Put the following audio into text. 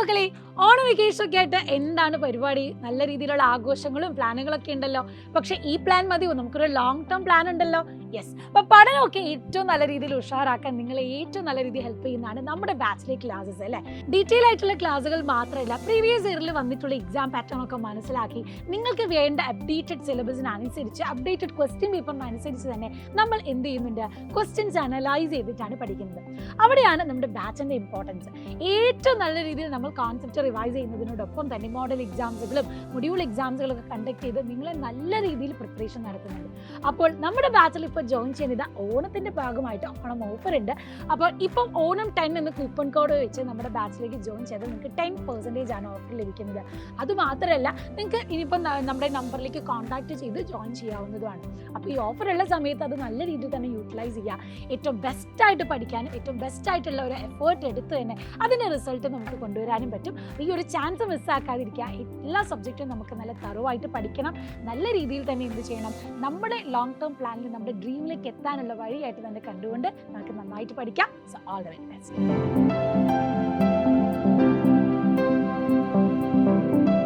മക്കളെ, ഓണം വെക്കേഷൻ ഒക്കെ ആയിട്ട് എന്താണ് പരിപാടി? നല്ല രീതിയിലുള്ള ആഘോഷങ്ങളും പ്ലാനുകളൊക്കെ ഉണ്ടല്ലോ. പക്ഷെ ഈ പ്ലാൻ മതിയോ? നമുക്കൊരു ലോങ് ടേം പ്ലാൻ ഉണ്ടല്ലോ. യെസ്, അപ്പൊ പഠനമൊക്കെ ഏറ്റവും നല്ല രീതിയിൽ ഉഷാറാക്കാൻ നിങ്ങളെ ഏറ്റവും നല്ല രീതിയിൽ ഹെൽപ്പ് ചെയ്യുന്നതാണ് നമ്മുടെ ബാച്ചിലർ ക്ലാസ്സസ് അല്ലേ. ഡീറ്റെയിൽ ആയിട്ടുള്ള ക്ലാസ്സുകൾ മാത്രമല്ല, പ്രീവിയസ് ഇയറിൽ വന്നിട്ടുള്ള എക്സാം പാറ്റേൺ ഒക്കെ മനസ്സിലാക്കി നിങ്ങൾക്ക് വേണ്ട അപ്ഡേറ്റഡ് സിലബസിനനുസരിച്ച് അപ്ഡേറ്റഡ് ക്വസ്റ്റ്യൻ പേപ്പറിനനുസരിച്ച് തന്നെ നമ്മൾ എന്ത് ചെയ്യുന്നുണ്ട്? ക്വസ്റ്റ്യൻസ് അനലൈസ് ചെയ്തിട്ടാണ് പഠിക്കുന്നത്. അവിടെയാണ് നമ്മുടെ ബാച്ചിന്റെ ഇമ്പോർട്ടൻസ്. ഏറ്റവും നല്ല രീതിയിൽ നമ്മൾ കോൺസെപ്റ്റ് റിവൈസ് ചെയ്യുന്നതിനോടൊപ്പം തന്നെ മോഡൽ എക്സാംസുകളും മൊഡ്യൂൾ എക്സാംസുകളും ഒക്കെ കണ്ടക്ട് ചെയ്ത് നിങ്ങളെ നല്ല രീതിയിൽ പ്രിപ്പറേഷൻ നടത്തുന്നുണ്ട്. അപ്പോൾ നമ്മുടെ ബാച്ചിൽ ഇപ്പോൾ ജോയിൻ ചെയ്യുന്നത് ഓണത്തിന്റെ ഭാഗമായിട്ട് ഓണം ഓഫർ ഉണ്ട്. അപ്പോൾ ഇപ്പം ഓണം 10 എന്ന കൂപ്പൺ കോഡ് വെച്ച് നമ്മുടെ ബാച്ചിലേക്ക് ജോയിൻ ചെയ്താൽ നിങ്ങൾക്ക് 10% ആണ് ഓഫർ ലഭിക്കുന്നത്. അതുമാത്രമല്ല, നിങ്ങൾക്ക് ഇനിയിപ്പം നമ്മുടെ നമ്പറിലേക്ക് കോൺടാക്ട് ചെയ്ത് ജോയിൻ ചെയ്യാവുന്നതുമാണ്. അപ്പോൾ ഈ ഓഫർ ഉള്ള സമയത്ത് അത് നല്ല രീതിയിൽ തന്നെ യൂട്ടിലൈസ് ചെയ്യുക. ഏറ്റവും ബെസ്റ്റായിട്ട് പഠിക്കാനും ഏറ്റവും ബെസ്റ്റായിട്ടുള്ള ഒരു എഫേർട്ട് എടുത്ത് തന്നെ അതിൻ്റെ റിസൾട്ട് നമുക്ക് കൊണ്ടുവരാനും പറ്റും. ഈ ഒരു ചാൻസ് മിസ്സാക്കാതിരിക്കുക. എല്ലാ സബ്ജക്റ്റും നമുക്ക് നല്ല തറവായിട്ട് പഠിക്കണം. നല്ല രീതിയിൽ തന്നെ എന്ത് ചെയ്യണം? നമ്മുടെ ലോങ് ടേം പ്ലാനിൽ നമ്മുടെ ഡ്രീമിലേക്ക് എത്താനുള്ള വഴിയായിട്ട് തന്നെ കണ്ടുകൊണ്ട് നമുക്ക് നന്നായിട്ട് പഠിക്കാം. So all the very best.